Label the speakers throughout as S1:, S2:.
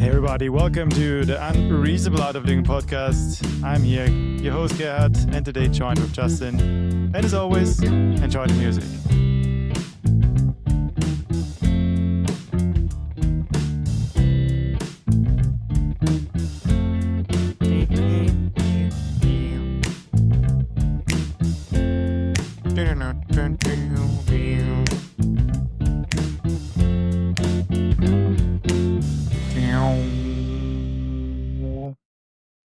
S1: Hey everybody, welcome to the Unreasonable Art of Living podcast. I'm here, your host Gerhard, and today joined with Justin. And as always, enjoy the music.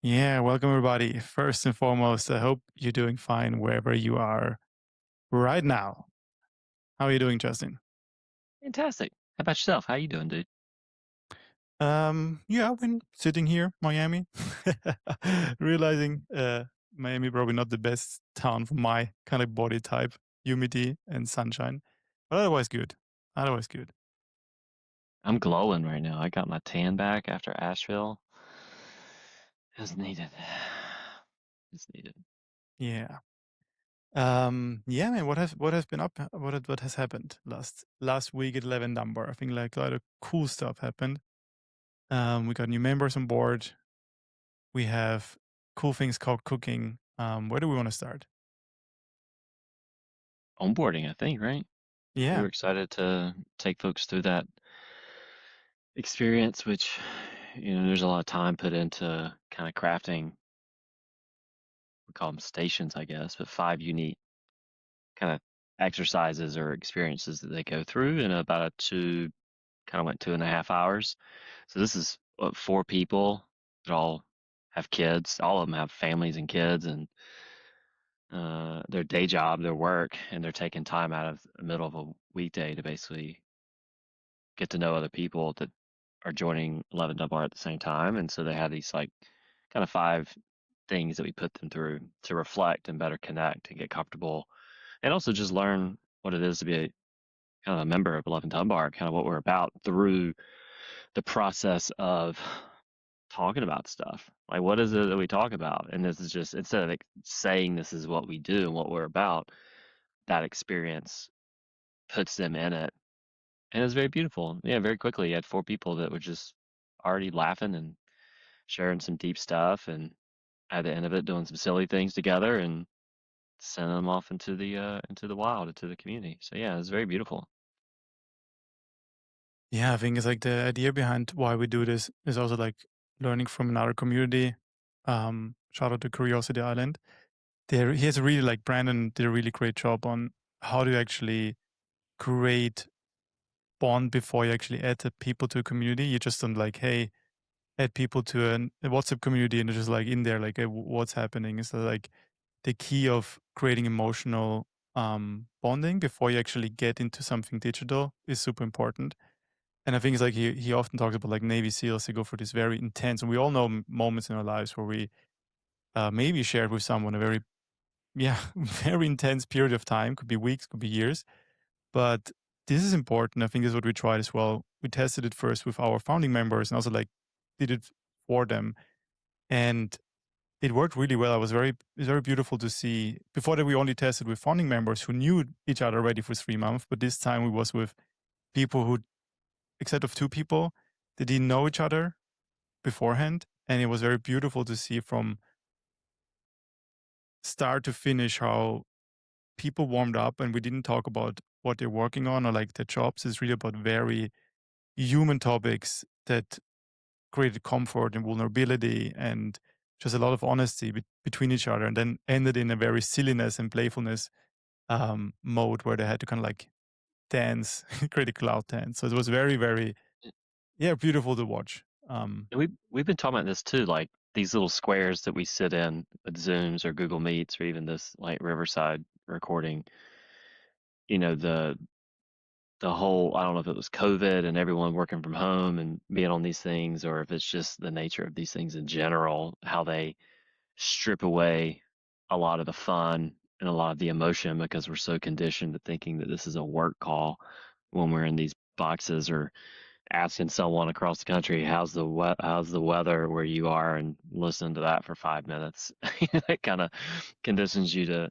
S1: Yeah, welcome everybody. First and foremost, I hope you're doing fine wherever you are right now. How are you doing, Justin?
S2: Fantastic. How about yourself? How you doing, dude?
S1: Yeah, I've been sitting here, Miami, realizing Miami probably not the best town for my kind of body type, humidity and sunshine, but otherwise good. Otherwise good.
S2: I'm glowing right now. I got my tan back after Asheville. It was needed. It's needed.
S1: Yeah. Yeah, man. What has been up? What has happened last week at Eleven Dunbar? I think like a lot of cool stuff happened. We got new members on board. We have cool things called cooking. Where do we want to start?
S2: Onboarding, I think, right? We
S1: Yeah.
S2: were excited to take folks through that experience, which, there's a lot of time put into kind of crafting, we call them stations, I guess, but 5 unique kind of exercises or experiences that they go through in about kind of went 2.5 hours. So this is what, 4 people that all have kids. All of them have families and kids, and their day job, their work, and they're taking time out of the middle of a weekday to basically get to know other people that are joining 11 Bar at the same time. And so they have these like kind of 5 things that we put them through to reflect and better connect and get comfortable, and also just learn what it is to be a kind of a member of 11 Bar, kind of what we're about through the process of talking about stuff. Like, what is it that we talk about? And this is just, instead of like saying this is what we do and what we're about, that experience puts them in it. And it's very beautiful. Yeah, very quickly, you had 4 people that were just already laughing and sharing some deep stuff, and at the end of it, doing some silly things together and sending them off into the wild, into the community. So yeah, it's very beautiful.
S1: Yeah, I think it's like the idea behind why we do this is also like learning from another community. Shout out to Curiosity Island. He has a really like Brandon did a really great job on how to actually create bond before you actually add the people to a community. You just don't like, hey, add people to a WhatsApp community and it's just like in there, like, hey, what's happening? So like the key of creating emotional bonding before you actually get into something digital is super important. And I think it's like he often talks about like Navy SEALs. They go for this very intense, and we all know moments in our lives where we maybe shared with someone a very, yeah, very intense period of time. Could be weeks, could be years. But this is important. I think this is what we tried as well. We tested it first with our founding members and also like did it for them. And it worked really well. It's very beautiful to see. Before that, we only tested with founding members who knew each other already for 3 months. But this time we was with people who, except of 2 people, they didn't know each other beforehand. And it was very beautiful to see from start to finish how people warmed up and we didn't talk about what they're working on or like their jobs. It's really about very human topics that created comfort and vulnerability and just a lot of honesty between each other, and then ended in a very silliness and playfulness mode where they had to kind of like dance, create a cloud dance. So it was very, very, yeah, beautiful to watch.
S2: And we've been talking about this too, like these little squares that we sit in with Zooms or Google Meets or even this like Riverside recording. You know, the whole, I don't know if it was COVID and everyone working from home and being on these things, or if it's just the nature of these things in general, how they strip away a lot of the fun and a lot of the emotion because we're so conditioned to thinking that this is a work call when we're in these boxes, or asking someone across the country how's the weather where you are, and listen to that for 5 minutes. It kind of conditions you to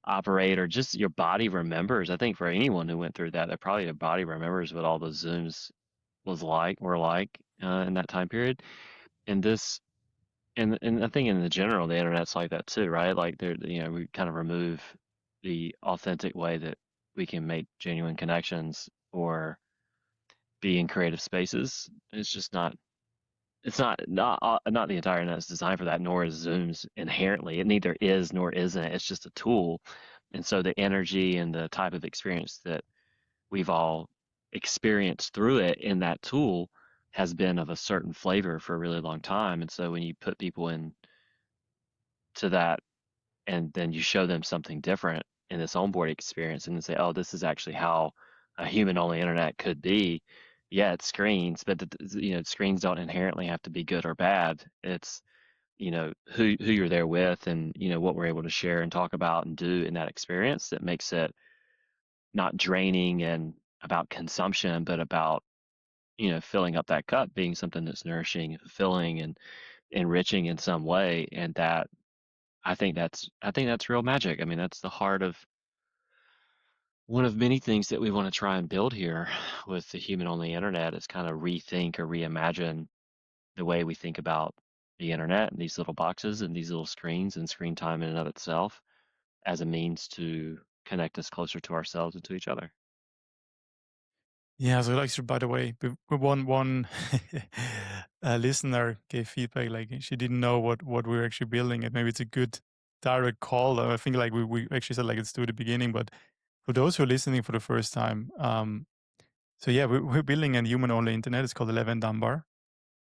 S2: operate, or just your body remembers. I think for anyone who went through that, probably their body remembers what all those Zooms were like in that time period. And this and I think in the general the internet's like that too, right? Like there, we kind of remove the authentic way that we can make genuine connections or be in creative spaces. It's just not. It's not the entire internet is designed for that, nor is Zoom's inherently. It neither is nor isn't. It's just a tool. And so the energy and the type of experience that we've all experienced through it in that tool has been of a certain flavor for a really long time. And so when you put people into that and then you show them something different in this onboard experience and then say, oh, this is actually how a human only internet could be. Yeah, it's screens, but screens don't inherently have to be good or bad. It's who you're there with and what we're able to share and talk about and do in that experience that makes it not draining and about consumption, but about filling up that cup being something that's nourishing and fulfilling and enriching in some way. And that I think that's real magic. I mean, that's the heart of one of many things that we want to try and build here with the human only internet is kind of rethink or reimagine the way we think about the internet and these little boxes and these little screens and screen time in and of itself as a means to connect us closer to ourselves and to each other.
S1: Yeah, so like, so by the way, one listener gave feedback like she didn't know what we were actually building, and maybe it's a good direct call. I think like we actually said like let's do the beginning, but for those who are listening for the first time, so yeah, we're building a human only internet. It's called 11 Dunbar,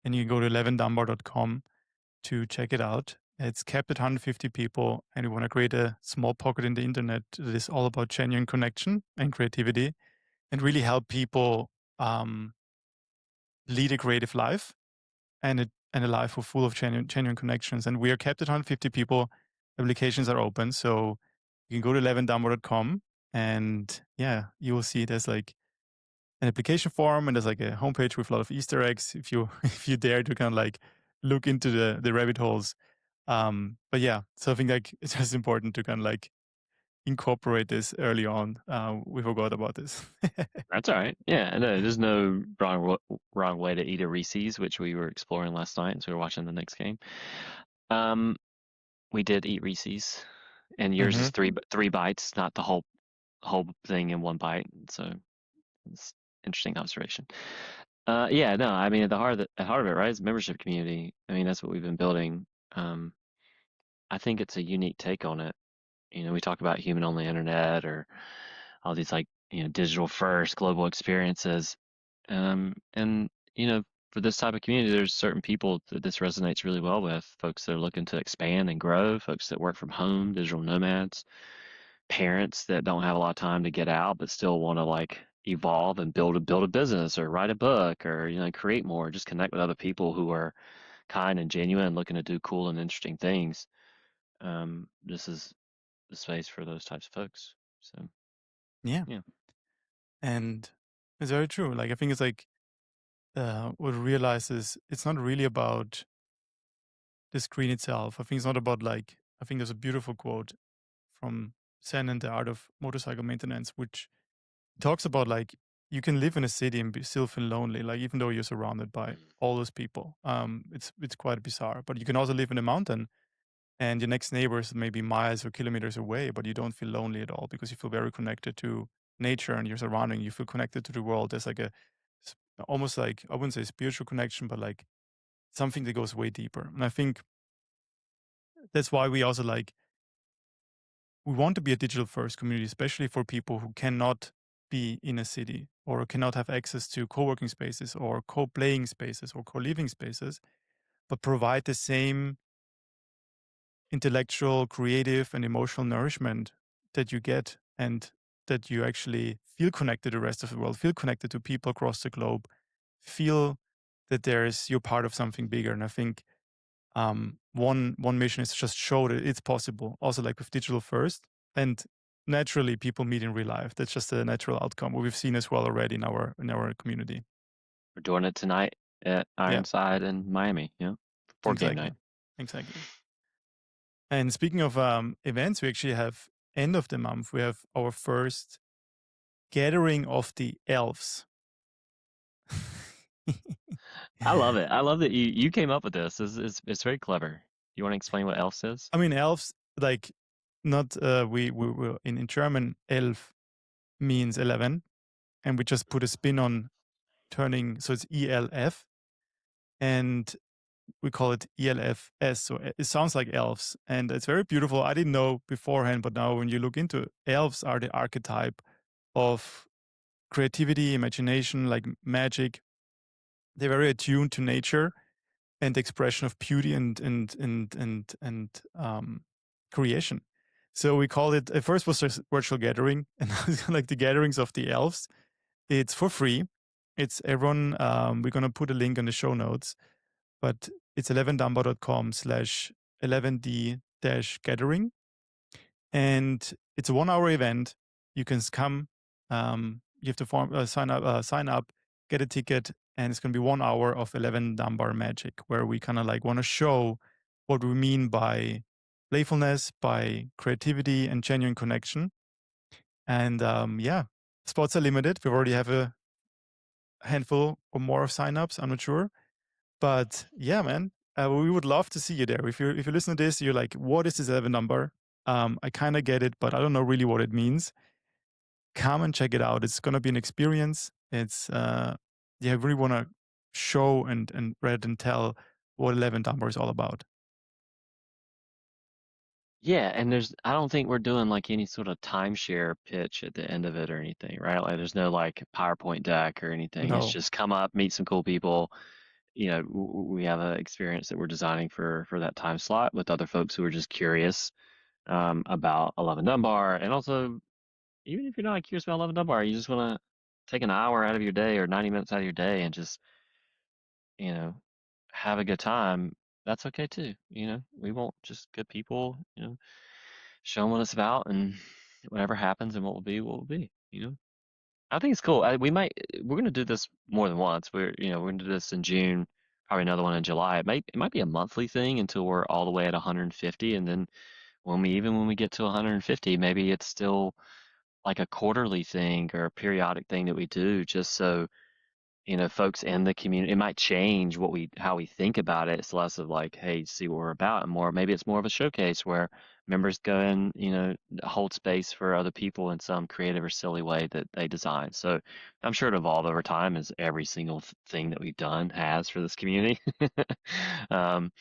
S1: and you can go to 11dunbar.com to check it out. It's capped at 150 people, and we want to create a small pocket in the internet that is all about genuine connection and creativity, and really help people um, lead a creative life and a life full of genuine connections. And we are capped at 150 people. Applications are open, so you can go to 11dumber.com and yeah, you will see there's like an application form and there's like a homepage with a lot of Easter eggs if you if you dare to kind of like look into the rabbit holes. But yeah, so I think like it's just important to kind of like incorporate this early on. We forgot about this.
S2: That's all right. Yeah, I know there's no wrong way to eat a Reese's, which we were exploring last night as we were watching the next game. Um, we did eat Reese's, and yours
S1: Hmm.
S2: is three bites, not the whole thing in one bite. So it's interesting observation. Yeah, no, I mean at the heart of it, right, is membership community. I mean, that's what we've been building. Um, I think it's a unique take on it. We talk about human only internet or all these like, digital first global experiences. And for this type of community, there's certain people that this resonates really well with. Folks that are looking to expand and grow, folks that work from home, digital nomads, parents that don't have a lot of time to get out but still want to like evolve and build a business or write a book or create more, just connect with other people who are kind and genuine, looking to do cool and interesting things. This is the space for those types of folks. So
S1: Yeah,
S2: yeah.
S1: and it's very true. Like I think it's like what we realize is it's not really about the screen itself. I think it's not about like I think there's a beautiful quote from Zen and the Art of Motorcycle Maintenance, which talks about like you can live in a city and still feel lonely, like even though you're surrounded by
S2: Mm.
S1: all those people. It's quite bizarre. But you can also live in a mountain and your next neighbors may be miles or kilometers away, but you don't feel lonely at all because you feel very connected to nature and your surrounding. You feel connected to the world. There's like s- almost like I wouldn't say spiritual connection, but like something that goes way deeper. And I think that's why we also like we want to be a digital first community, especially for people who cannot be in a city or cannot have access to co-working spaces or co-playing spaces or co-living spaces, but provide the same intellectual, creative, and emotional nourishment that you get and that you actually feel connected to the rest of the world, feel connected to people across the globe, feel that there's you're part of something bigger. And I think one mission is to just show that it's possible. Also, like with digital first, and naturally, people meet in real life. That's just a natural outcome. What we've seen as well already in our community.
S2: We're doing it tonight at
S1: Yeah,
S2: Ironside in Miami, for game
S1: exactly,
S2: night.
S1: exactly. And speaking of events, we actually have end of the month. We have our first gathering of the elves.
S2: I love it. I love that you came up with this. It's very clever. You want to explain what else is?
S1: I mean, elves like not we in German elf means 11, and we just put a spin on turning, so it's ELF, and we call it ELFS. So it sounds like elves, and it's very beautiful. I didn't know beforehand, but now when you look into it, elves are the archetype of creativity, imagination, like magic. They're very attuned to nature and the expression of beauty and creation. So we call it at first was just virtual gathering, and now it's like the gatherings of the elves. It's for free. It's everyone. We're gonna put a link in the show notes, but it's 11dumbo.com/11d dash gathering, and it's a 1 hour event. You can come. You have to sign up, get a ticket, and it's going to be 1 hour of 11 Dunbar magic, where we kind of like want to show what we mean by playfulness, by creativity, and genuine connection. And yeah, spots are limited. We already have a handful or more of signups. I'm not sure, but yeah, man, we would love to see you there. If you listen to this, you're like, what is this 11 number? I kind of get it, but I don't know really what it means. Come and check it out. It's gonna be an experience. It's yeah, I really want to show and read and tell what 11 number is all about.
S2: Yeah, and I don't think we're doing like any sort of timeshare pitch at the end of it or anything, right? Like there's no like PowerPoint deck or anything. It's
S1: No,
S2: just come up, meet some cool people. We have an experience that we're designing for that time slot with other folks who are just curious about 11 Dunbar. And also, even if you're not curious about 11 Dunbar, you just want to take an hour out of your day or 90 minutes out of your day and just, you know, have a good time. That's okay too. We want just good people, show 'em what it's about, and whatever happens and what will be. I think it's cool. We're gonna do this more than once. We're gonna do this in June, probably another one in July. It might be a monthly thing until we're all the way at 150, and then when we get to 150, maybe it's still like a quarterly thing or a periodic thing that we do, just so folks in the community, it might change how we think about it. It's less of like, hey, see what we're about, and more maybe it's more of a showcase where members go and hold space for other people in some creative or silly way that they design. So I'm sure it evolve over time, as every single thing that we've done has for this community, um,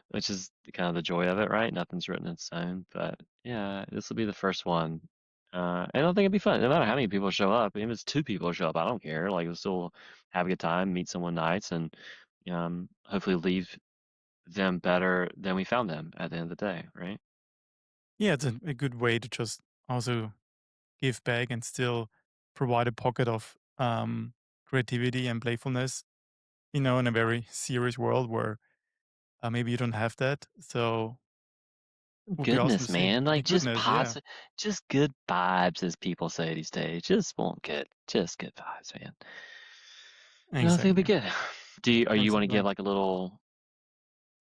S2: which is kind of the joy of it, right? Nothing's written in stone, but yeah, this will be the first one. And I don't think it'd be fun, no matter how many people show up. Even if it's two people show up, I don't care. Like, we'll still have a good time, meet someone nice, and hopefully leave them better than we found them at the end of the day, right?
S1: yeah, it's a good way to just also give back and still provide a pocket of creativity and playfulness. In a very serious world where maybe you don't have that. So would be awesome to
S2: Goodness,
S1: see.
S2: man,
S1: Yeah,
S2: like
S1: goodness, yeah,
S2: just good vibes, as people say these days. Just good vibes, man. I think it'll be
S1: exactly,
S2: good. Are you want to give
S1: absolutely.
S2: like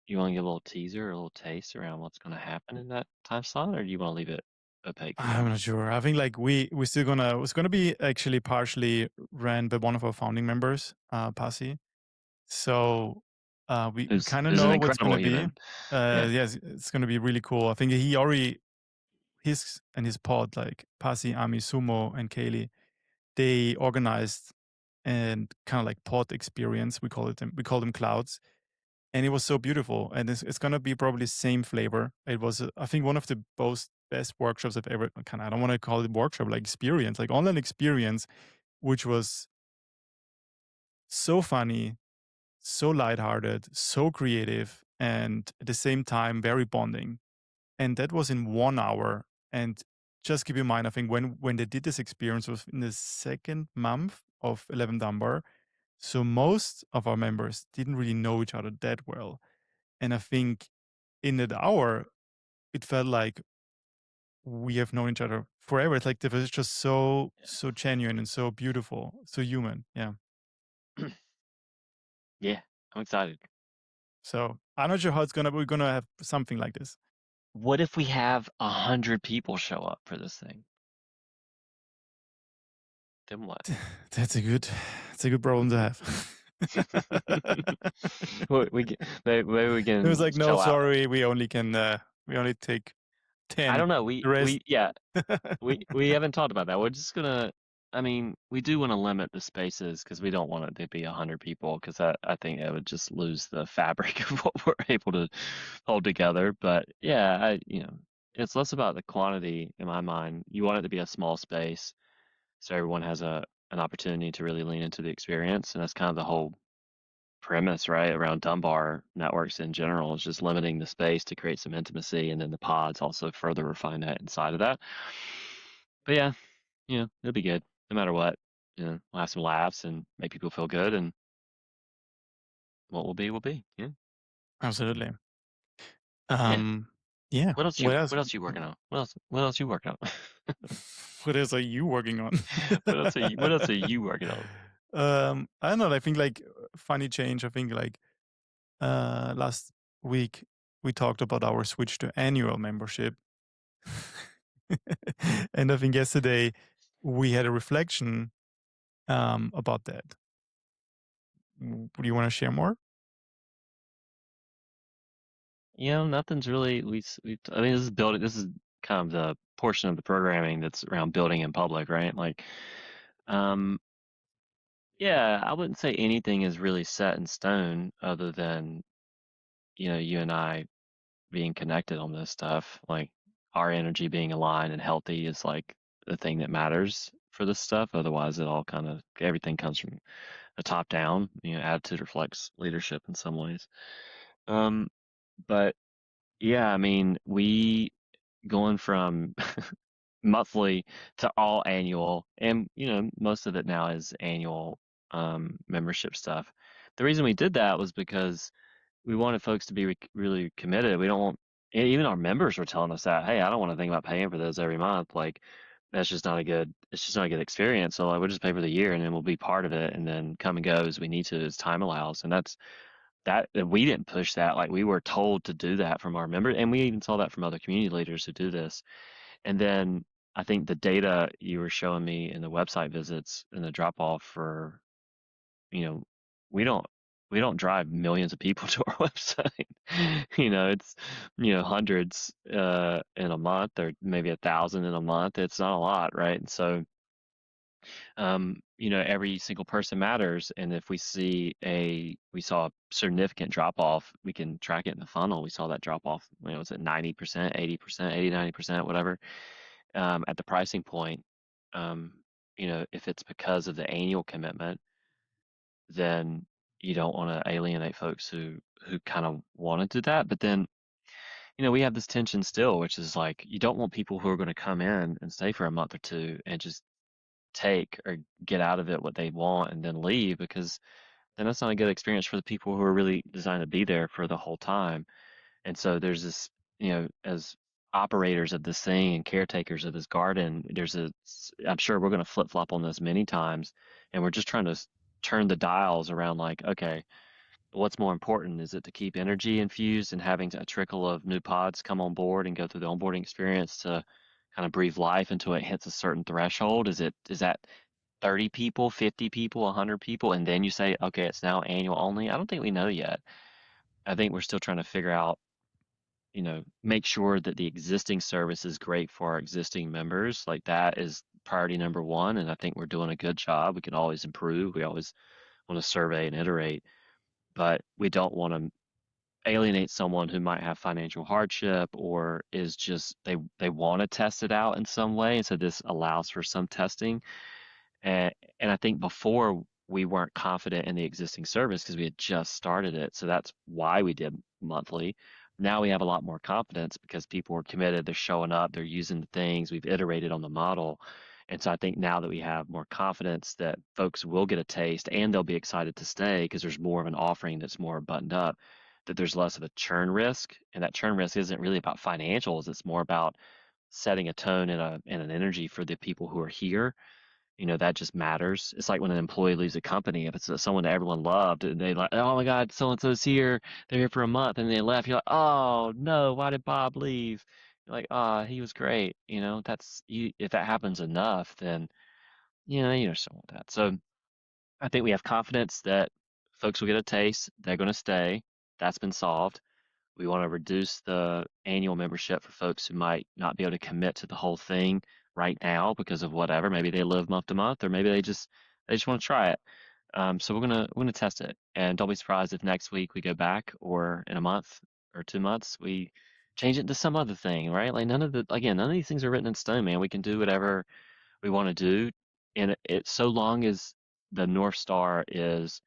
S2: you want to give a little teaser, a little taste around what's going to happen in that time slot, or do you want to leave it opaque for
S1: I'm
S2: now?
S1: not sure. I think like we still gonna it's gonna be actually partially ran by one of our founding members, Pasi. So we kind of
S2: Who's an
S1: know what's
S2: incredible
S1: gonna be.
S2: human. Yeah.
S1: Yes, it's gonna be really cool. I think he already his pod like Pasi, Ami, Sumo, and Kaylee. They organized and kind of like pod experience. We call them clouds, and it was so beautiful. And it's gonna be probably same flavor. It was I think one of the most best workshops I've ever kind of I don't want to call it workshop like experience like online experience, which was so funny, so lighthearted, so creative, and at the same time very bonding. And that was in 1 hour. And just keep in mind, I think when they did this experience was in the second month of 11 Dunbar. So most of our members didn't really know each other that well. And I think in that hour, it felt like we have known each other forever. It's like it was just so genuine and so beautiful, so human. Yeah.
S2: Yeah, I'm excited.
S1: So I'm not sure how it's gonna. We're gonna have something like this.
S2: What if we have 100 people show up for this thing? Then what?
S1: That's a good. It's a good problem to have.
S2: Maybe we
S1: It was
S2: can
S1: like, no,
S2: chill out.
S1: sorry, we only take
S2: I
S1: 10.
S2: don't know.
S1: The rest.
S2: Yeah, we haven't talked about that. We're just gonna. I mean, we do want to limit the spaces because we don't want it to be 100 people because I think it would just lose the fabric of what we're able to hold together. But yeah, it's less about the quantity in my mind. You want it to be a small space so everyone has a an opportunity to really lean into the experience, and that's kind of the whole premise, right, around Dunbar networks in general is just limiting the space to create some intimacy, and then the pods also further refine that inside of that. But yeah, it'll be good no matter what. We'll have some laughs and make people feel good, and what will be will be. Yeah,
S1: Absolutely.
S2: yeah.
S1: Yeah. What else?
S2: What else you working on? What else you working on?
S1: What else are you working on?
S2: What else are you working on?
S1: I don't know. I think like funny change. I think like last week we talked about our switch to annual membership. And I think yesterday we had a reflection about that. Do you want to share more?
S2: Nothing's really I mean, this is kind of the portion of the programming that's around building in public, right? Like, um, yeah, I wouldn't say anything is really set in stone other than, you and I being connected on this stuff. Like, our energy being aligned and healthy is like the thing that matters for this stuff. Otherwise, everything comes from the top down. Attitude reflects leadership in some ways. Um, but yeah, I mean, we going from monthly to all annual, and most of it now is annual membership stuff. The reason we did that was because we wanted folks to be really committed. We don't want even our members were telling us that, hey, I don't want to think about paying for this every month. Like it's just not a good experience. So like we'll just pay for the year and then we'll be part of it and then come and go as we need to as time allows. And we didn't push that. Like we were told to do that from our members, and we even saw that from other community leaders who do this. And then I think the data you were showing me in the website visits and the drop off for, you know, we don't we don't drive millions of people to our website. It's hundreds in a month or maybe 1,000 in a month. It's not a lot, right? And so every single person matters. And if we saw a significant drop off, we can track it in the funnel. We saw that drop off, it's at 90%, 80%, 80, 90%, whatever, at the pricing point. Um, if it's because of the annual commitment, then you don't want to alienate folks who kind of want to do that. But then, we have this tension still, which is like you don't want people who are going to come in and stay for a month or two and just take or get out of it what they want and then leave because then that's not a good experience for the people who are really designed to be there for the whole time. And so there's this, as operators of this thing and caretakers of this garden, I'm sure we're going to flip flop on this many times. And we're just trying to turn the dials around like, okay, what's more important? Is it to keep energy infused and having a trickle of new pods come on board and go through the onboarding experience to kind of breathe life until it hits a certain threshold? Is that 30 people, 50 people, 100 people, and then you say, okay, it's now annual only? I don't think we know yet. I think we're still trying to figure out, make sure that the existing service is great for our existing members. Like that is priority number one. And I think we're doing a good job. We can always improve. We always want to survey and iterate, but we don't want to alienate someone who might have financial hardship or is just they want to test it out in some way. And so this allows for some testing. And I think before we weren't confident in the existing service because we had just started it. So that's why we did monthly. Now we have a lot more confidence because people are committed, they're showing up, they're using the things, we've iterated on the model. And so I think now that we have more confidence that folks will get a taste and they'll be excited to stay because there's more of an offering that's more buttoned up, that there's less of a churn risk. And that churn risk isn't really about financials, it's more about setting a tone and an energy for the people who are here. That just matters. It's like when an employee leaves a company, if it's someone that everyone loved, and they like, oh my God, so and so's here, they're here for a month, and they left. You're like, oh no, why did Bob leave? You're like, ah, he was great. That's you. If that happens enough, then you understand that. So I think we have confidence that folks will get a taste. They're going to stay. That's been solved. We want to reduce the annual membership for folks who might not be able to commit to the whole thing right now because of whatever. Maybe they live month to month, or maybe they just want to try it. So we're gonna test it, and don't be surprised if next week we go back, or in a month or 2 months we change it to some other thing, right? Like none of these things are written in stone, man. We can do whatever we want to do, and it so long as the North Star is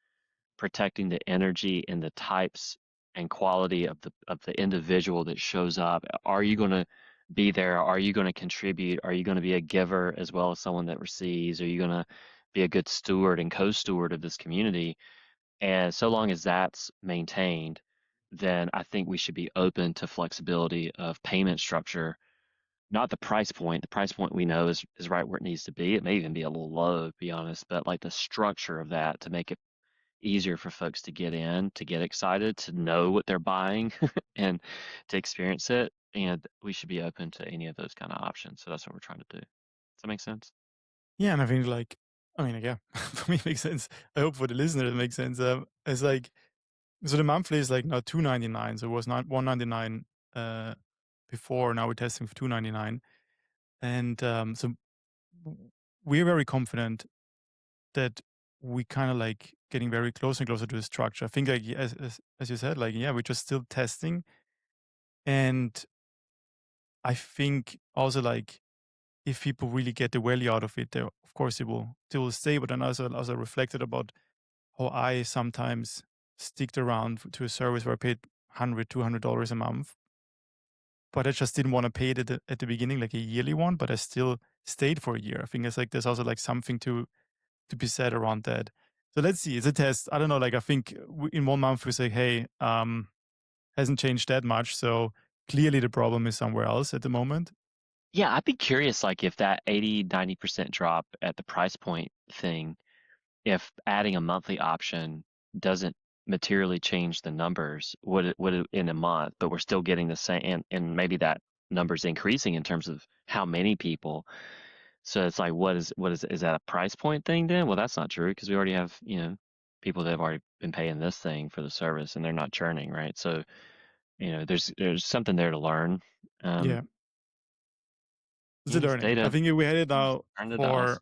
S2: protecting the energy and the types and quality of the individual that shows up. Are you going to be there? Are you going to contribute? Are you going to be a giver as well as someone that receives? Are you going to be a good steward and co-steward of this community? And so long as that's maintained, then I think we should be open to flexibility of payment structure, not the price point. The price point we know is right where it needs to be. It may even be a little low, to be honest, but like the structure of that to make it easier for folks to get in, to get excited, to know what they're buying and to experience it. And we should be open to any of those kind of options. So that's what we're trying to do. Does that make sense?
S1: Yeah, and I think like, I mean, yeah, for me it makes sense. I hope for the listener it makes sense. It's like, so the monthly is like now 2.99. So it was not 1.99 uh, before. Now we're testing for 2.99, and so w- we're very confident that we kind of like getting very close and closer to the structure. I think like as you said, like yeah, we're just still testing, and I think also like if people really get the value out of it, of course they will stay. But then also reflected about how I sometimes sticked around to a service where I paid 100, $200 a month, but I just didn't want to pay it at the beginning, like a yearly one. But I still stayed for a year. I think it's like there's also like something to be said around that. So let's see. It's a test. I don't know. Like I think in 1 month we say, hey, hasn't changed that much. So clearly the problem is somewhere else at the moment.
S2: Yeah, I'd be curious, like if that 80, 90% drop at the price point thing, if adding a monthly option doesn't materially change the numbers, would it in a month, but we're still getting the same, and maybe that number's increasing in terms of how many people. So it's like, is that a price point thing then? Well, that's not true because we already have, people that have already been paying this thing for the service and they're not churning, right? So, there's something there to learn.
S1: Yeah,
S2: Um,
S1: it's a
S2: it's
S1: learning. I
S2: data.
S1: think we had it
S2: Just
S1: now
S2: turn the dials.
S1: for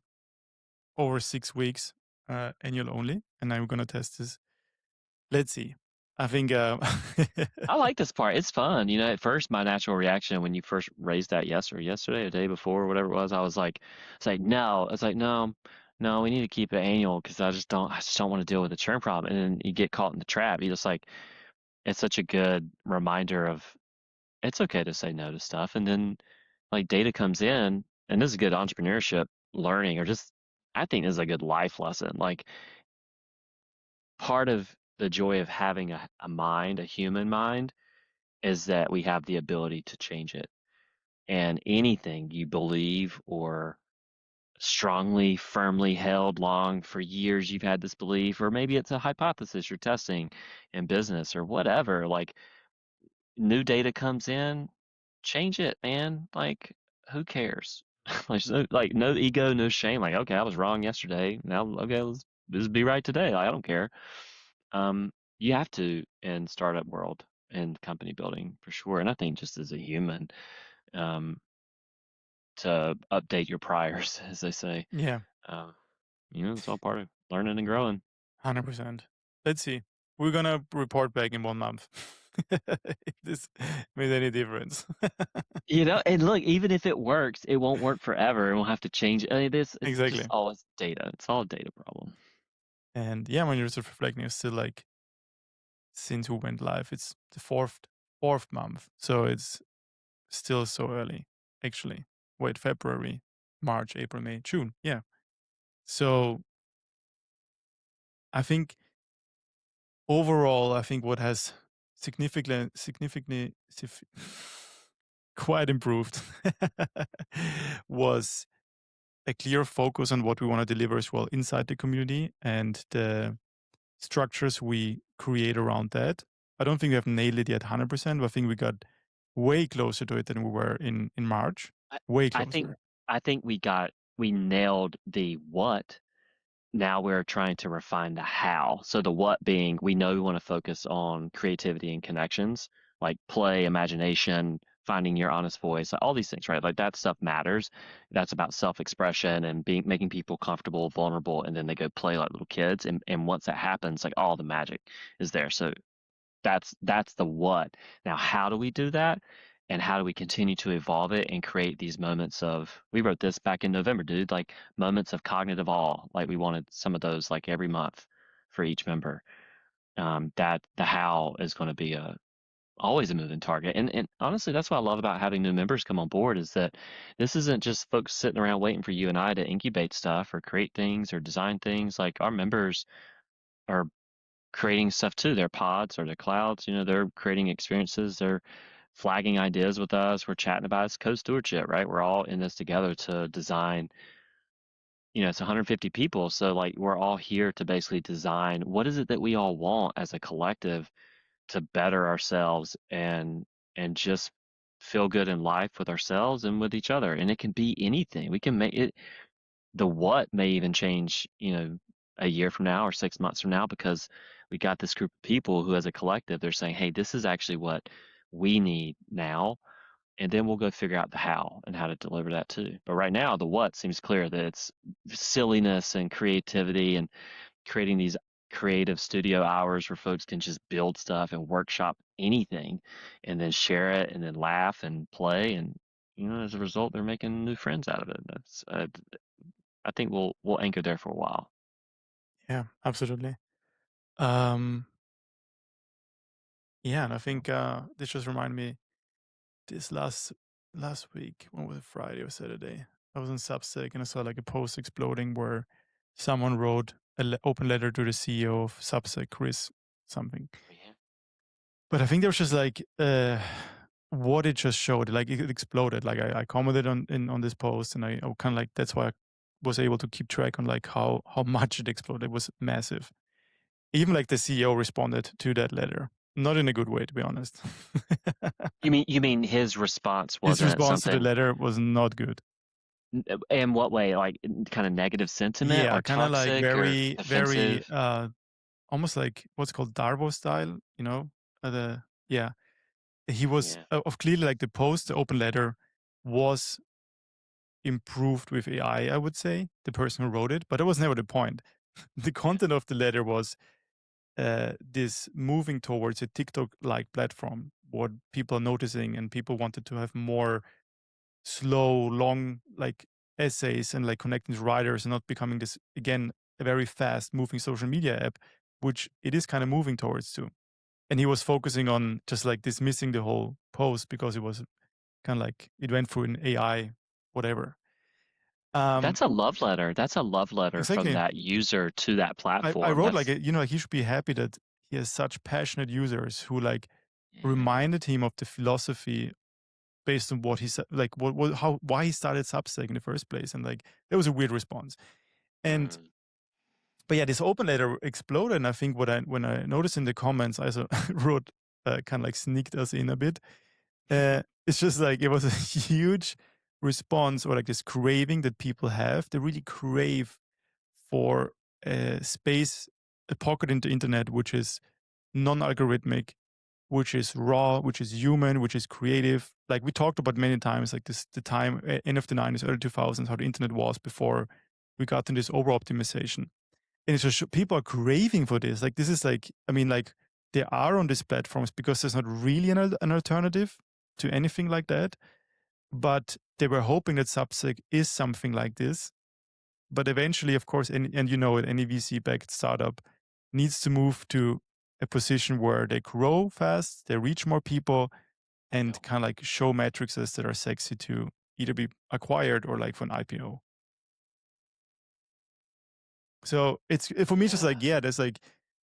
S1: over 6 weeks, annual only, and now we're gonna test this. Let's see. I think
S2: I like this part. It's fun. At first, my natural reaction when you first raised that yesterday, or the day before, whatever it was, no. It's like, no, no, we need to keep it annual because I just don't want to deal with the churn problem. And then you get caught in the trap. You just like, it's such a good reminder of it's okay to say no to stuff. And then like data comes in, and this is good entrepreneurship learning, or just, I think this is a good life lesson. Like part of the joy of having a mind, a human mind, is that we have the ability to change it. And anything you believe or strongly, firmly held long for years, you've had this belief, or maybe it's a hypothesis you're testing in business or whatever, like new data comes in, change it, man. Like, who cares? Like no ego, no shame. Like, okay, I was wrong yesterday. Now, okay, let's just be right today. Like, I don't care. You have to in startup world and company building for sure. And I think just as a human, um, to update your priors, as they say.
S1: yeah,
S2: Uh, it's all part of learning and growing.
S1: 100%. Let's see. We're gonna report back in 1 month if this made any difference.
S2: And look, even if it works, it won't work forever, and we'll have to change it. I mean, it's just
S1: Exactly.
S2: always data. It's all a data problem.
S1: And yeah, when you're sort of reflecting, it's still like since we went live, it's the fourth month, so it's still so early. Actually, wait, February, March, April, May, June. Yeah. So I think overall, I think what has significantly quite improved was a clear focus on what we want to deliver as well inside the community and the structures we create around that. I don't think we have nailed it yet 100%, but I think we got way closer to it than we were in March.
S2: I,
S1: Way
S2: I think
S1: closer.
S2: I think we nailed the what. now we're trying to refine the how. So the what being, we know we want to focus on creativity and connections, like play, imagination, finding your honest voice, all these things, right? Like that stuff matters. That's about self-expression and being making people comfortable, vulnerable, and then they go play like little kids. And once that happens, like all the magic is there. So that's the what. Now, how do we do that? And how do we continue to evolve it and create these moments of, we wrote this back in November, dude, like moments of cognitive awe. Like we wanted some of those like every month for each member. That the how is going to be always a moving target. And honestly, that's what I love about having new members come on board is that this isn't just folks sitting around waiting for you and I to incubate stuff or create things or design things. Like our members are creating stuff too. Their pods or their clouds, they're creating experiences. They're flagging ideas with us. We're chatting about it's co-stewardship, right? We're all in this together to design. It's 150 people, so like we're all here to basically design what is it that we all want as a collective to better ourselves and just feel good in life with ourselves and with each other. And it can be anything. We can make it the what may even change, a year from now or 6 months from now because we got this group of people who, as a collective, they're saying, hey, this is actually what we need now. And then we'll go figure out the how and how to deliver that too. But right now, the what seems clear that it's silliness and creativity and creating these creative studio hours where folks can just build stuff and workshop anything and then share it and then laugh and play. And, as a result, they're making new friends out of it. That's, I think we'll anchor there for a while.
S1: Yeah, absolutely. Um, yeah, and I think this just reminded me this last week, when was it, Friday or Saturday? I was on Substack and I saw like a post exploding where someone wrote an open letter to the CEO of Substack, Chris something.
S2: Yeah.
S1: But I think there was just like what it just showed, like it exploded. Like I commented on this post, and I kind of like that's why I was able to keep track on like how much it exploded. It was massive. Even like the CEO responded to that letter, not in a good way, to be honest.
S2: You mean his response
S1: His
S2: wasn't
S1: response to the
S2: something
S1: letter was not good.
S2: in what way? Like kind of negative sentiment
S1: Yeah,
S2: or
S1: kind of like
S2: toxic or
S1: very
S2: offensive?
S1: almost like what's called Darbo style, the yeah. He was
S2: Yeah.
S1: of clearly like the post, the open letter was improved with AI, I would say, the person who wrote it, but that was never the point. The
S2: Yeah.
S1: content of the letter was this moving towards a TikTok like platform, what people are noticing, and people wanted to have more slow, long, like essays and like connecting to writers and not becoming this, again, a very fast moving social media app, which it is kind of moving towards too. And he was focusing on just like dismissing the whole post because it was kind of like it went through an AI, whatever. Um,
S2: That's a love letter. That's a love letter from
S1: exactly.
S2: that user to that
S1: I
S2: platform.
S1: wrote like,
S2: That's
S1: like he should be happy that he has such passionate users who like
S2: yeah.
S1: reminded him of the philosophy based on what he said, like why he started Substack in the first place. And like, it was a weird response. And,
S2: Mm,
S1: but yeah, this open letter exploded. And I think when I noticed in the comments, I also wrote, kind of like sneaked us in a bit. It's just like, it was a huge response or like this craving that people have. They really crave for a space, a pocket in the internet, which is non-algorithmic, which is raw, which is human, which is creative. Like we talked about many times, like this, the time, end of the 90s, early 2000s, how the internet was before we got into this over optimization. And it's just people are craving for this. Like this is like, I mean, like they are on these platforms because there's not really an alternative to anything like that. But they were hoping that Substack is something like this. But eventually, of course, and you know it, any VC-backed startup needs to move to a position where they grow fast, they reach more people,
S2: yeah.
S1: and kind of like show metrics that are sexy to either be acquired or like for an IPO. So it's for me, it's just like,
S2: Yeah.
S1: yeah, there's like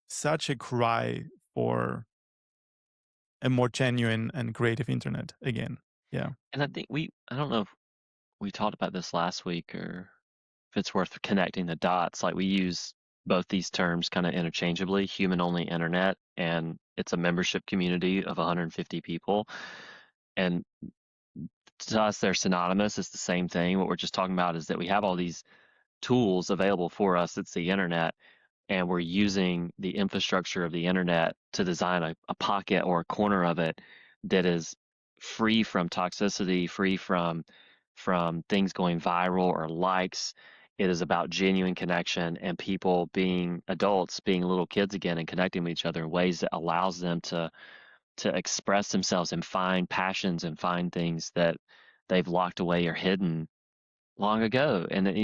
S1: such a cry for a more genuine and creative internet again. Yeah.
S2: And I think I don't know if we talked about this last week or if it's worth connecting the dots. Like we use both these terms kind of interchangeably, human only internet, and it's a membership community of 150 people. And to us, they're synonymous. It's the same thing. What we're just talking about is that we have all these tools available for us. It's the internet, and we're using the infrastructure of the internet to design a pocket or a corner of it that is free from toxicity, free from things going viral or likes. It is about genuine connection and people being adults, being little kids again, and connecting with each other in ways that allows them to express themselves and find passions and find things that they've locked away or hidden long ago. And then,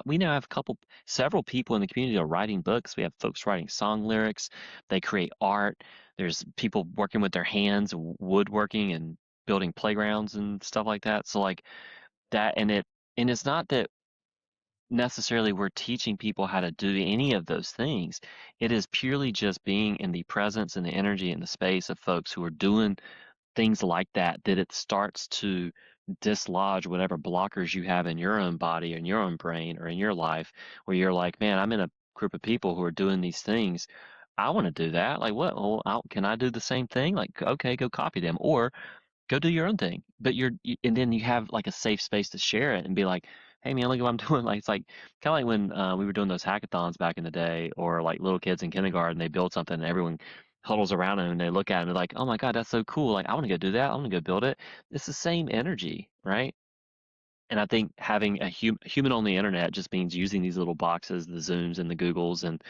S2: we now have several people in the community are writing books. We have folks writing song lyrics. They create art. There's people working with their hands, woodworking and building playgrounds and stuff like that. So like that, and it's not that necessarily we're teaching people how to do any of those things. It is purely just being in the presence and the energy and the space of folks who are doing things like that, that it starts to dislodge whatever blockers you have in your own body, in your own brain, or in your life, where you're like, man, I'm in a group of people who are doing these things. I want to do that. Like, what? Well, can I do the same thing? Like, okay, go copy them, or go do your own thing. But and then you have like a safe space to share it and be like, hey man, look what I'm doing. Like it's like kind of like when we were doing those hackathons back in the day, or like little kids in kindergarten, they build something and everyone huddles around them and they look at it and they're like, oh my God, that's so cool. Like I want to go do that. I want to go build it. It's the same energy, right? And I think having a human on the internet just means using these little boxes, the Zooms and the Googles and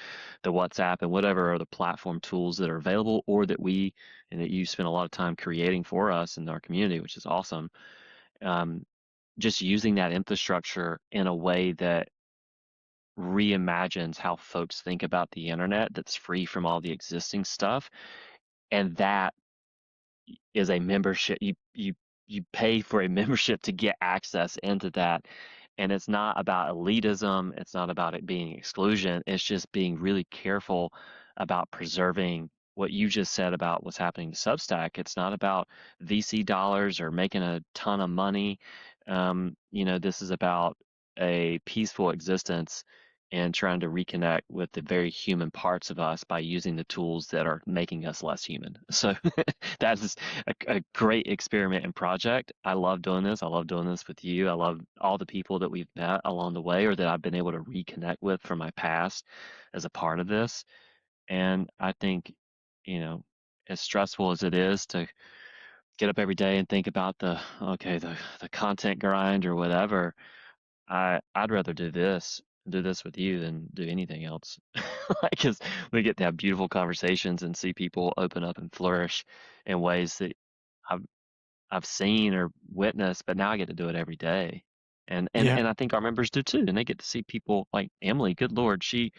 S2: the WhatsApp and whatever other platform tools that are available, or that we and that you spend a lot of time creating for us in our community, which is awesome. Um, just using that infrastructure in a way that reimagines how folks think about the internet, that's free from all the existing stuff, and that is a membership. You pay for a membership to get access into that. And it's not about elitism, it's not about it being exclusion, it's just being really careful about preserving what you just said about what's happening to Substack. It's not about VC dollars or making a ton of money. This is about a peaceful existence and trying to reconnect with the very human parts of us by using the tools that are making us less human. So that is a great experiment and project. I love doing this. I love doing this with you. I love all the people that we've met along the way or that I've been able to reconnect with from my past as a part of this. And I think, you know, as stressful as it is to get up every day and think about the content grind or whatever, I'd rather do this with you than do anything else. Like, 'cause we get to have beautiful conversations and see people open up and flourish in ways that I've I've seen or witnessed, but now I get to do it every day.
S1: Yeah.
S2: And I think our members do too. And they get to see people like Emily, good Lord, she's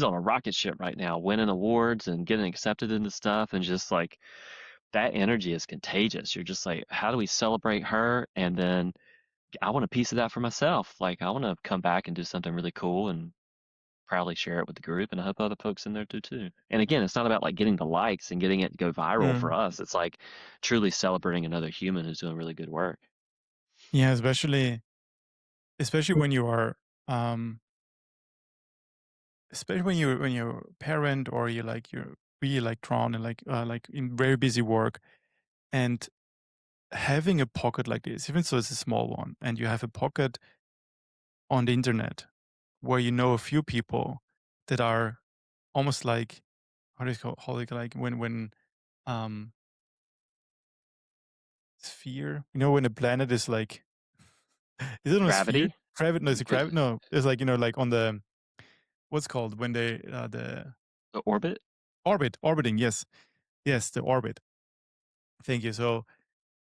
S2: on a rocket ship right now, winning awards and getting accepted into stuff, and just like that energy is contagious. You're just like, how do we celebrate her? And then I want a piece of that for myself. Like I want to come back and do something really cool and proudly share it with the group, and I hope other folks in there do too. And again, it's not about like getting the likes and getting it to go viral for
S1: Mm.
S2: us. It's like truly celebrating another human who's doing really good work.
S1: Yeah, especially when you are um especially when you're a parent, or you're really like drawn and like in very busy work, and having a pocket like this, even though it's a small one, and you have a pocket on the internet where you know a few people that are almost like, how do you call it, like when um sphere, when a planet is like, is it on a sphere?
S2: Gravity,
S1: Gravity? No, it's a
S2: the,
S1: gravity. No, it's like, like on the, what's called when they the
S2: the orbit.
S1: orbiting. Yes, yes, the orbit. Thank you. So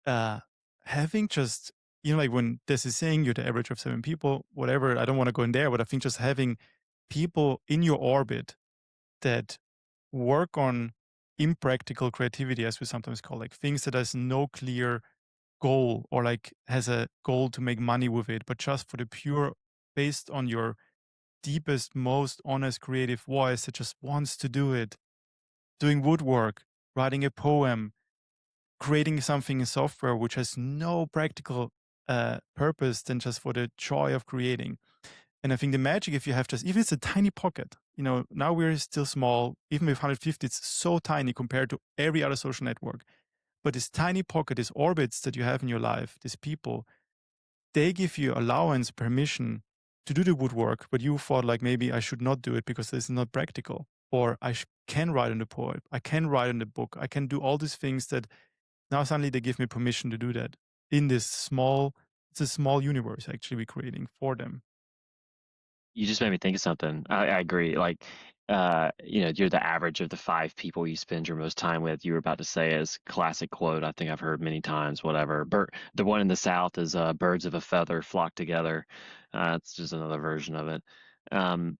S1: uh having just, like when this is saying you're the average of 7 people, whatever, I don't want to go in there, but I think just having people in your orbit that work on impractical creativity, as we sometimes call, like things that has no clear goal, or like has a goal to make money with it, but just for the pure, based on your deepest, most honest creative voice that just wants to do it, doing woodwork, writing a poem, creating something in software which has no practical purpose than just for the joy of creating. And I think the magic, if you have just, even it's a tiny pocket, now we're still small, even with 150, it's so tiny compared to every other social network. But this tiny pocket, these orbits that you have in your life, these people, they give you allowance, permission to do the woodwork, but you thought like maybe I should not do it because this is not practical, or can write in the poem, I can write in the book, I can do all these things that now suddenly they give me permission to do that in this small. It's a small universe actually we're creating for them.
S2: You just made me think of something. I agree. Like, you're the average of the five people you spend your most time with. You were about to say is classic quote. I think I've heard many times. Whatever. The one in the South is "Birds of a feather flock together." It's just another version of it. Um,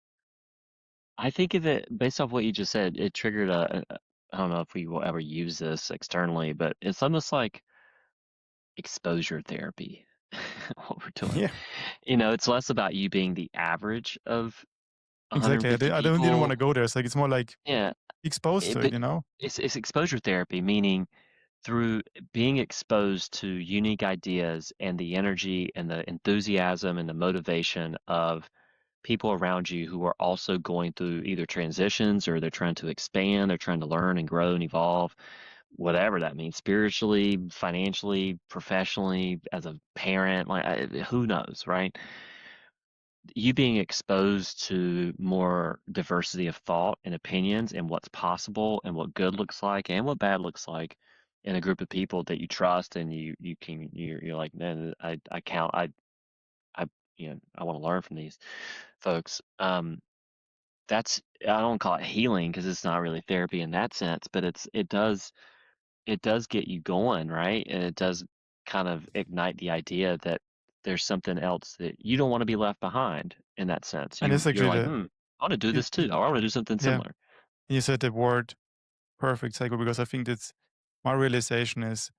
S2: I think of it based off what you just said. It triggered I don't know if we will ever use this externally, but it's almost like exposure therapy. What we're doing.
S1: Yeah,
S2: It's less about you being the average of
S1: exactly.
S2: 150
S1: I don't didn't want
S2: people.
S1: to go there. It's like it's more like
S2: Yeah,
S1: exposed to it,
S2: but
S1: you know.
S2: it's exposure therapy, meaning through being exposed to unique ideas and the energy and the enthusiasm and the motivation of people around you who are also going through either transitions or they're trying to expand, they're trying to learn and grow and evolve, whatever that means, spiritually, financially, professionally, as a parent, like who knows, right? You being exposed to more diversity of thought and opinions and what's possible and what good looks like and what bad looks like in a group of people that you trust and you're like, man, I count I I want to learn from these folks. That's, I don't call it healing because it's not really therapy in that sense, but it does get you going, right? And it does kind of ignite the idea that there's something else that you don't want to be left behind in that sense.
S1: And it's
S2: You're
S1: actually
S2: like,
S1: the
S2: I want to do this too. I want to do something
S1: yeah.
S2: similar.
S1: You said the word perfect cycle because I think that's my realization is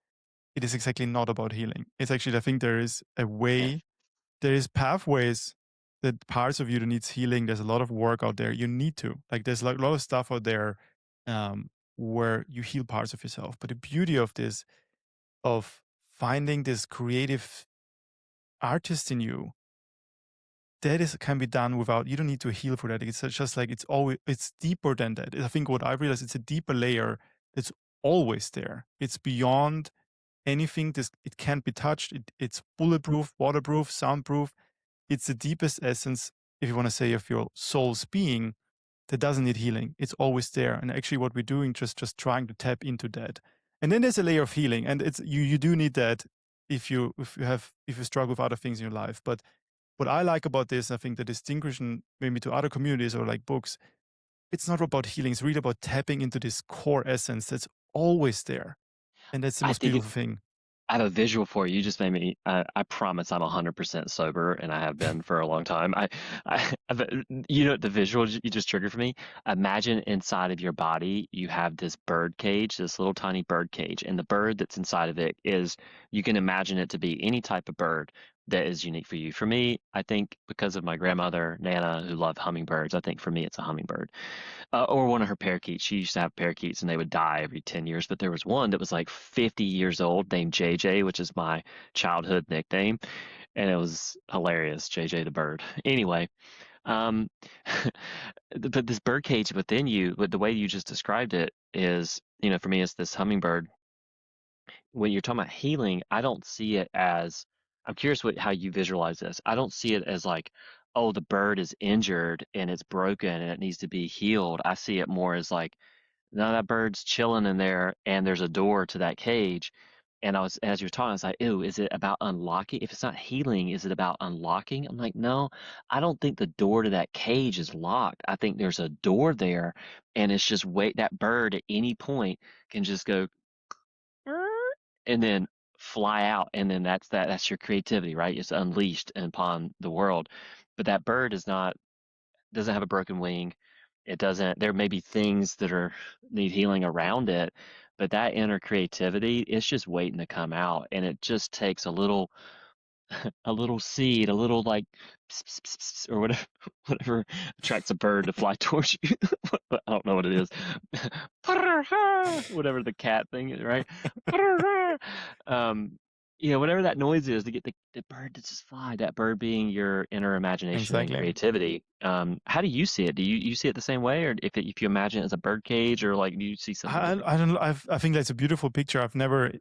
S1: it is exactly not about healing. It's actually I think there is a
S2: Yeah.
S1: way, there is pathways that parts of you that needs healing. There's a lot of work out there. You need to like there's like a lot of stuff out there um, where you heal parts of yourself. But the beauty of this of finding this creative artist in you that is can be done without you don't need to heal for that. It's just like it's always it's deeper than that. I think what I realized it's a deeper layer that's always there. It's beyond anything. This it can't be touched. It's bulletproof, waterproof, soundproof. It's the deepest essence, if you want to say, of your soul's being that doesn't need healing. It's always there. And actually, what we're doing just trying to tap into that. And then there's a layer of healing, and it's you do need that if you struggle with other things in your life. But what I like about this, I think the distinction maybe to other communities or like books, it's not about healing. It's really about tapping into this core essence that's always there. And that's the
S2: I
S1: most
S2: think
S1: beautiful thing.
S2: I have a visual for you. You just made me. I promise I'm 100% sober, and I have been for a long time. The visual you just triggered for me. Imagine inside of your body you have this bird cage, this little tiny bird cage, and the bird that's inside of it is you can imagine it to be any type of bird that is unique for you. For me, I think because of my grandmother Nana who loved hummingbirds, I think for me it's a hummingbird or one of her parakeets. She used to have parakeets and they would die every 10 years, but there was one that was like 50 years old named JJ, which is my childhood nickname. And it was hilarious, JJ the bird. Anyway, um, but this bird cage within you, but the way you just described it is, for me, it's this hummingbird. When you're talking about healing, I don't see it as, I'm curious how you visualize this. I don't see it as like, oh, the bird is injured and it's broken and it needs to be healed. I see it more as like, no, that bird's chilling in there and there's a door to that cage. And as you're talking, I was like, ew, is it about unlocking? If it's not healing, is it about unlocking? I'm like, no, I don't think the door to that cage is locked. I think there's a door there and it's just wait, that bird at any point can just go and then fly out, and then that's your creativity, right? It's unleashed upon the world. But that bird doesn't have a broken wing. It doesn't, there may be things that need healing around it, but that inner creativity, it's just waiting to come out. And it just takes a little seed, a little like pss, pss, pss, pss, or whatever, whatever attracts a bird to fly towards you. I don't know what it is. Whatever the cat thing is, right? um, whatever that noise is to get the bird to just fly. That bird being your inner imagination and
S1: Exactly.
S2: creativity. How do you see it? Do you see it the same way, or if you imagine it as a bird cage, or like do you see something different?
S1: I don't know. I think that's a beautiful picture. I've never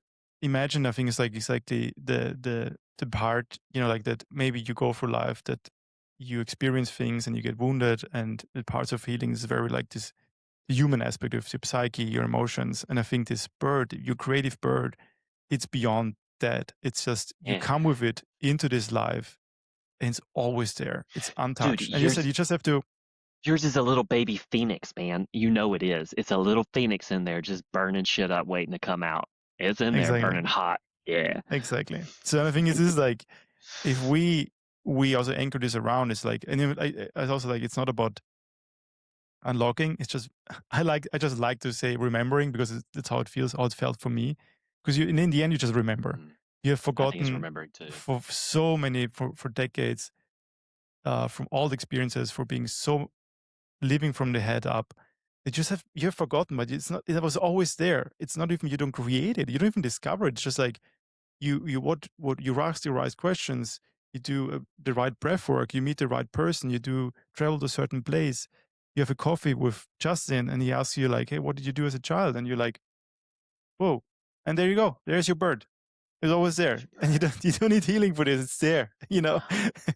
S1: imagined. I think it's like the part like that. Maybe you go through life that you experience things and you get wounded, and the parts of healing is very like this human aspect of your psyche, your emotions. And I think this bird, your creative bird, it's beyond that. It's just you
S2: Yeah.
S1: come with it into this life and it's always there. It's
S2: Dude,
S1: untouched. And you said you just have to
S2: yours is a little baby phoenix, man. You know it is. It's a little phoenix in there just burning shit up, waiting to come out. It's in there
S1: exactly,
S2: burning hot. Yeah.
S1: exactly. So I think this is like if we also anchor this around, it's like, and I also like it's not about unlocking. It's just I just like to say remembering because it's how it feels, how it felt for me. Because you in the end you just remember.
S2: Mm,
S1: You have
S2: I think it's
S1: forgotten
S2: remembering too.
S1: for so many for decades from all the experiences for being so living from the head up. They just have you have forgotten, but it's not. It was always there. It's not even you don't create it. You don't even discover it. It's just like you what you ask the right questions. You do the right breath work. You meet the right person. You do travel to a certain place. You have a coffee with Justin, and he asks you like, "Hey, what did you do as a child?" And you're like, "Whoa!" And there you go. There's your bird. It's always
S2: There's
S1: there,
S2: your
S1: and you
S2: bird.
S1: don't you don't need healing for this. It's there. You know,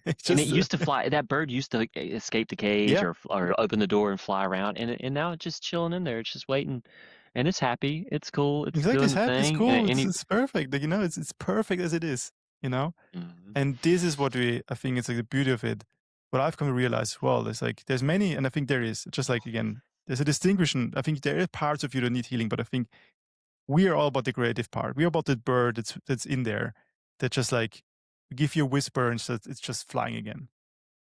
S1: it's
S2: And it
S1: just
S2: used to fly. That bird used to escape the cage
S1: yeah.
S2: or open the door and fly around, and now it's just chilling in there. It's just waiting, and it's happy. It's cool. It's
S1: Exactly,
S2: doing
S1: it's
S2: the
S1: happy, it's
S2: thing.
S1: cool,
S2: And
S1: it's perfect, like, it's perfect as it is, you know?
S2: Mhm.
S1: And this is what I think it's like the beauty of it. What I've come to realize as well is like there's many, and I think there is, just like again, there's a distinction. I think there are parts of you that need healing, but I think we are all about the creative part. We're about the bird that's in there that just like give you a whisper and so it's just flying again.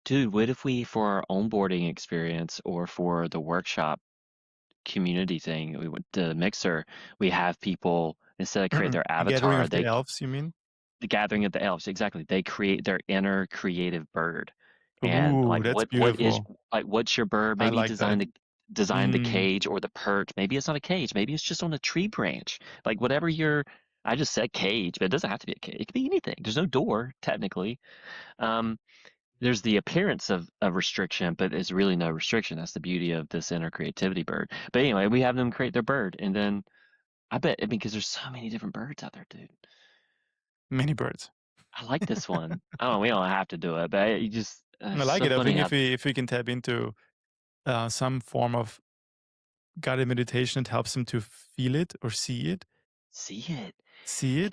S2: Dude, what if we, for our onboarding experience or for the workshop community thing, we went to Mixer, we have people instead of create their
S1: The gathering
S2: avatar,
S1: of the elves, you mean?
S2: the gathering of the elves, exactly. They create their inner creative bird. And
S1: Ooh,
S2: like
S1: that's
S2: what is
S1: beautiful.
S2: like what's your bird?
S1: I
S2: Maybe
S1: like that.
S2: design the
S1: Mm,
S2: cage or the perch. Maybe it's not a cage. Maybe it's just on a tree branch. Like whatever your I just said cage, but it doesn't have to be a cage. It could be anything. There's no door, technically. Um, there's the appearance of restriction, but there's really no restriction. That's the beauty of this inner creativity bird. But anyway, we have them create their bird, and then I mean, because there's so many different birds out there, dude.
S1: many birds.
S2: I like this one. I don't know, we don't have to do it, but you just
S1: I
S2: it's
S1: like
S2: so
S1: it. I
S2: funny
S1: think
S2: how
S1: if we can tap into some form of guided meditation, it helps them to feel it or see it,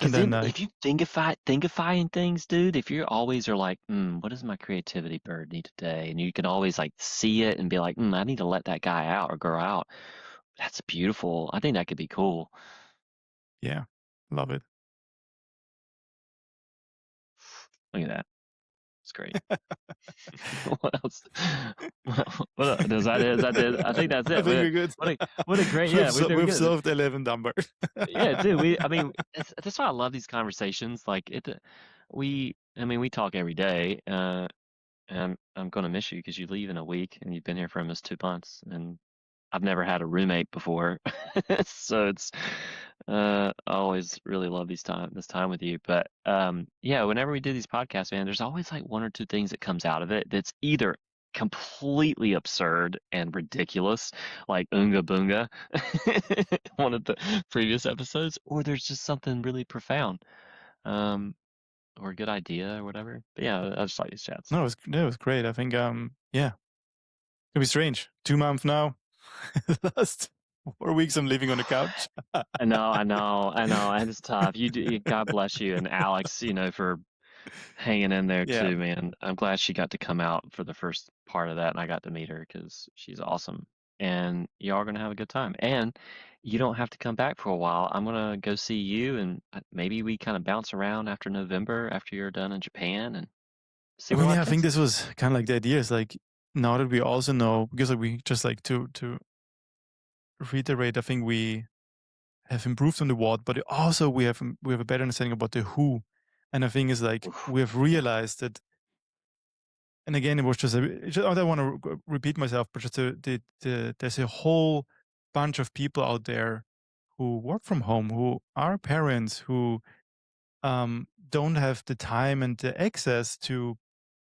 S1: and
S2: because
S1: then
S2: then if
S1: like
S2: you thinkifying things, dude, if you always are like, what does my creativity bird need today? And you can always like see it and be like, I need to let that guy out or girl out. That's beautiful. I think that could be cool.
S1: yeah, love it.
S2: Look at that. It's great. What else? What is that it? Is that it? I think that's
S1: I
S2: it.
S1: think we're good.
S2: What a great yeah. We're
S1: We've
S2: good.
S1: solved 11 number.
S2: Yeah, dude. I mean, that's why I love these conversations. Like I mean, we talk every day. And I'm gonna miss you because you leave in a week, and you've been here for almost 2 months, and I've never had a roommate before, so it's I always really love this time with you. But yeah, whenever we do these podcasts, man, there's always like one or two things that comes out of it that's either completely absurd and ridiculous, like Oonga Boonga, one of the previous episodes, or there's just something really profound, um, or a good idea or whatever. But yeah, I just like these chats.
S1: No, it was great. I think yeah, it'll be strange. 2 months now. Last 4 weeks I'm living on the couch.
S2: And it's tough. God bless you and Alex, for hanging in there
S1: Yeah.
S2: too, man. I'm glad she got to come out for the first part of that, and I got to meet her because she's awesome. And y'all are gonna have a good time. And you don't have to come back for a while. I'm gonna go see you, and maybe we kind of bounce around after November, after you're done in Japan, and see
S1: I
S2: where
S1: mean,
S2: life
S1: yeah, I think
S2: takes
S1: this
S2: us.
S1: was kind of like the idea is like now that we also know because like, we just like to reiterate, I think we have improved on the what, but also we have a better understanding about the who. And the thing is like
S2: Oof.
S1: we have realized that, and again, it was just, I don't want to repeat myself, but just there's a whole bunch of people out there who work from home, who are parents, who don't have the time and the access to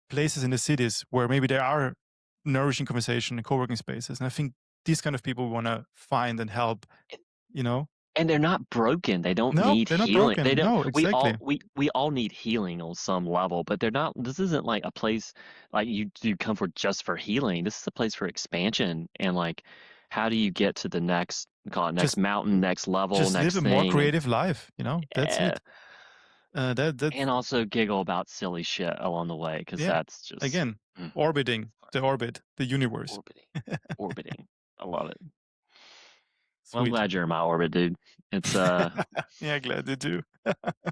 S1: places in the cities where maybe there are nourishing conversation and co-working spaces. And I think these kind of people we want to find and help, you know?
S2: And they're not broken. They don't
S1: No,
S2: need
S1: they're not
S2: healing. They
S1: broken.
S2: don't.
S1: No,
S2: We
S1: exactly.
S2: all we all need healing on some level, but they're not. This isn't like a place like you come for just for healing. This is a place for expansion and like, how do you get to the next, call it next
S1: Just
S2: mountain, next level,
S1: just live
S2: next
S1: a more
S2: thing, and
S1: creative life. That's
S2: eh,
S1: it. That's
S2: and also giggle about silly shit along the way because
S1: yeah.
S2: that's just
S1: Again,
S2: mm,
S1: orbiting
S2: fun.
S1: the orbit, the universe.
S2: Orbiting, orbiting. I love it. Well, I'm
S1: Sweet.
S2: glad you're in my orbit, dude. It's
S1: Yeah, glad you do.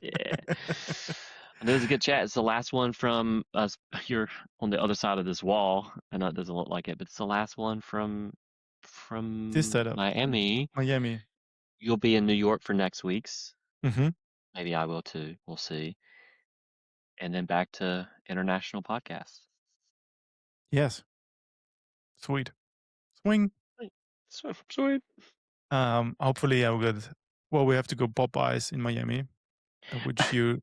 S2: yeah. I know it was a good chat. It's the last one from us. You're on the other side of this wall. I know it doesn't look like it, but it's the last one
S1: This
S2: from
S1: setup,
S2: Miami.
S1: Miami.
S2: You'll be in New York for next week's.
S1: Hmm.
S2: Maybe I will too. We'll see. And then back to international podcasts.
S1: Yes, sweet. Swing.
S2: Right. So sweet.
S1: Hopefully I will get. Well, we have to go Popeyes in Miami, which you.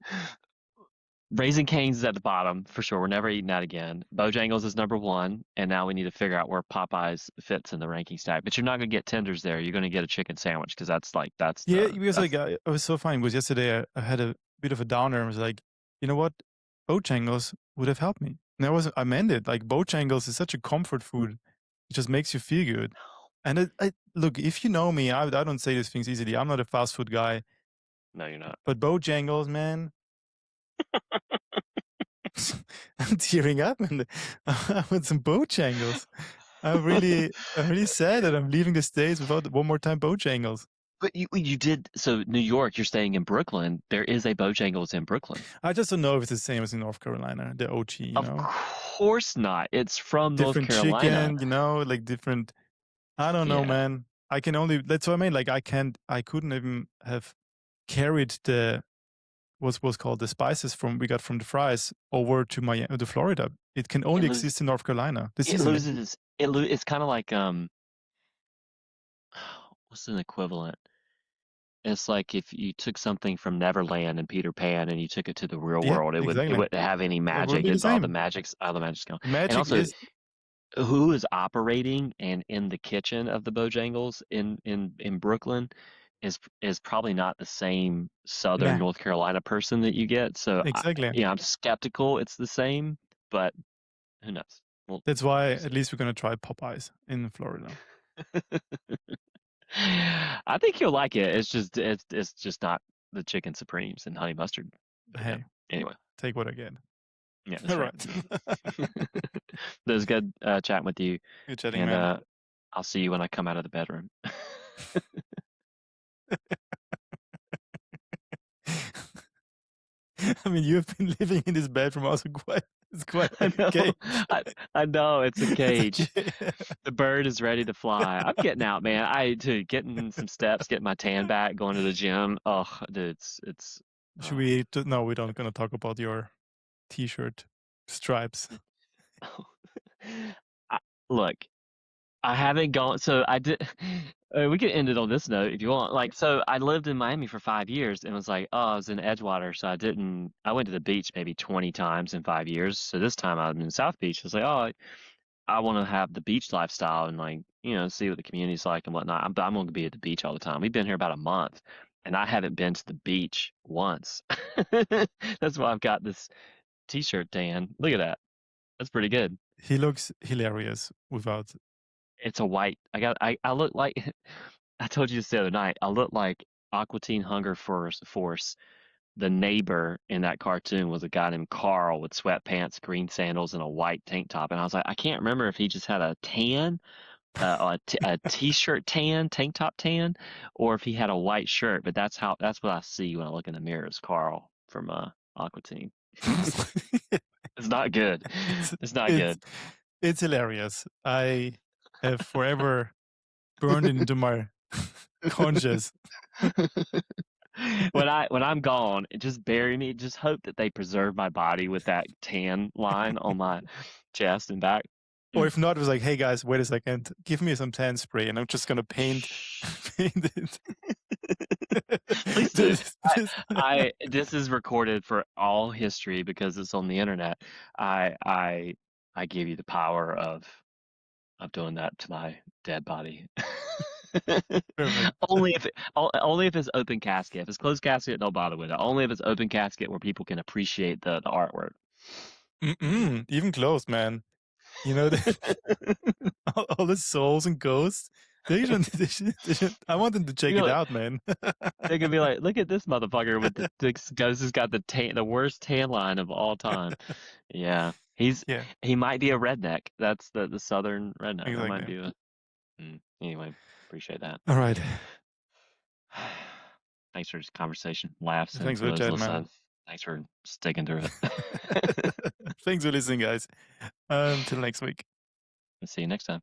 S2: Raising Cane's is at the bottom for sure. We're never eating that again. Bojangles is number one, and now we need to figure out where Popeyes fits in the ranking stack. But you're not gonna get tenders there. You're gonna get a chicken sandwich because
S1: Yeah, because
S2: that's
S1: like I was so fine. Because yesterday I had a bit of a downer. I was like, you know what, Bojangles would have helped me. And I meant it. Like Bojangles is such a comfort food. It just makes you feel good. And I look, if you know me, I don't say these things easily. I'm not a fast food guy,
S2: no, you're not.
S1: but Bojangles, man, I'm tearing up, and I want some Bojangles. I'm really sad that I'm leaving the States without one more time Bojangles.
S2: But you did so New York. You're staying in Brooklyn. There is a Bojangles in Brooklyn.
S1: I just don't know if it's the same as in North Carolina, the OG,
S2: Of course not. It's from North
S1: different
S2: Carolina.
S1: chicken, like different. I don't know,
S2: Yeah.
S1: man. I can only. That's what I mean. Like I couldn't even have carried the what's called the spices we got from the fries over to to Florida. It can
S2: It
S1: only
S2: loses.
S1: exist in North Carolina. The
S2: It
S1: seasoning.
S2: loses. It's kind of like what's an equivalent? It's like if you took something from Neverland and Peter Pan and you took it to the real
S1: Yeah,
S2: world, it
S1: exactly.
S2: wouldn't have any
S1: It would
S2: magic.
S1: be the
S2: It's all
S1: same.
S2: the magic's gone.
S1: The
S2: And
S1: magic
S2: also,
S1: is
S2: who is operating and in the kitchen of the Bojangles in Brooklyn is probably not the same Southern
S1: nah,
S2: North Carolina person that you get. So
S1: exactly.
S2: I'm skeptical it's the same, but who knows? We'll
S1: That's why
S2: we'll see.
S1: at least we're gonna try Popeyes in Florida.
S2: I think you'll like it. It's just not the chicken supremes and honey mustard. But
S1: Hey,
S2: anyway,
S1: take what I get.
S2: yeah,
S1: All
S2: that's right.
S1: right.
S2: It was good chatting with you,
S1: Good chatting,
S2: and
S1: man.
S2: I'll see you when I come out of the bedroom.
S1: I mean, you've been living in this bedroom also quite. It's quite
S2: I
S1: like a
S2: know,
S1: cage.
S2: I know, it's a
S1: It's a
S2: cage.
S1: cage.
S2: The bird is ready to fly. I'm getting out, man. Getting some steps, getting my tan back, going to the gym. Oh, dude, it's
S1: Should we? No, we don't gonna talk about your T-shirt stripes.
S2: I, look, I haven't gone. So I did. We could end it on this note if you want. Like, so I lived in Miami for 5 years and was like, oh, I was in Edgewater, so I didn't. I went to the beach maybe 20 times in 5 years. So this time I'm in South Beach. I was like, oh, I want to have the beach lifestyle and like, see what the community's like and whatnot. I'm going to be at the beach all the time. We've been here about a month, and I haven't been to the beach once. That's why I've got this t-shirt tan. Look at that. That's pretty good.
S1: He looks hilarious without.
S2: It's a white. I look like I told you this the other night. I look like Aqua Teen Hunger Force. The neighbor in that cartoon was a guy named Carl with sweatpants, green sandals, and a white tank top. And I was like, I can't remember if he just had a tan, a t-shirt tan, tank top tan, or if he had a white shirt. But that's what I see when I look in the mirror is Carl from Aqua Teen. It's not good.
S1: it's
S2: It's not
S1: it's
S2: good.
S1: it's hilarious. I have forever burned it into my conscious.
S2: When I'm gone, just bury me. Just hope that they preserve my body with that tan line on my chest and back.
S1: Or if not, it was like, hey guys, wait a second, give me some tan spray, and I'm just gonna paint paint it.
S2: Please do.
S1: This-
S2: This is recorded for all history because it's on the internet. I give you the power of doing that to my dead body.
S1: Perfect.
S2: Only if it's open casket. If it's closed casket, don't bother with it. Only if it's open casket where people can appreciate the artwork.
S1: Mm-mm, even close, man. You know, all the souls and ghosts. I want them to check
S2: You're
S1: it
S2: like,
S1: out, man.
S2: they could be like, look at this motherfucker with the ghost has got the worst tan line of all time. Yeah,
S1: Yeah,
S2: he might be a redneck. That's the southern redneck. That might
S1: exactly.
S2: be a anyway. Appreciate that.
S1: All right.
S2: Thanks for this conversation. Laughs and
S1: Thanks
S2: for
S1: for the
S2: those
S1: chat, man.
S2: listening, thanks for sticking through it.
S1: Thanks for listening, guys. Until next week.
S2: See you next time.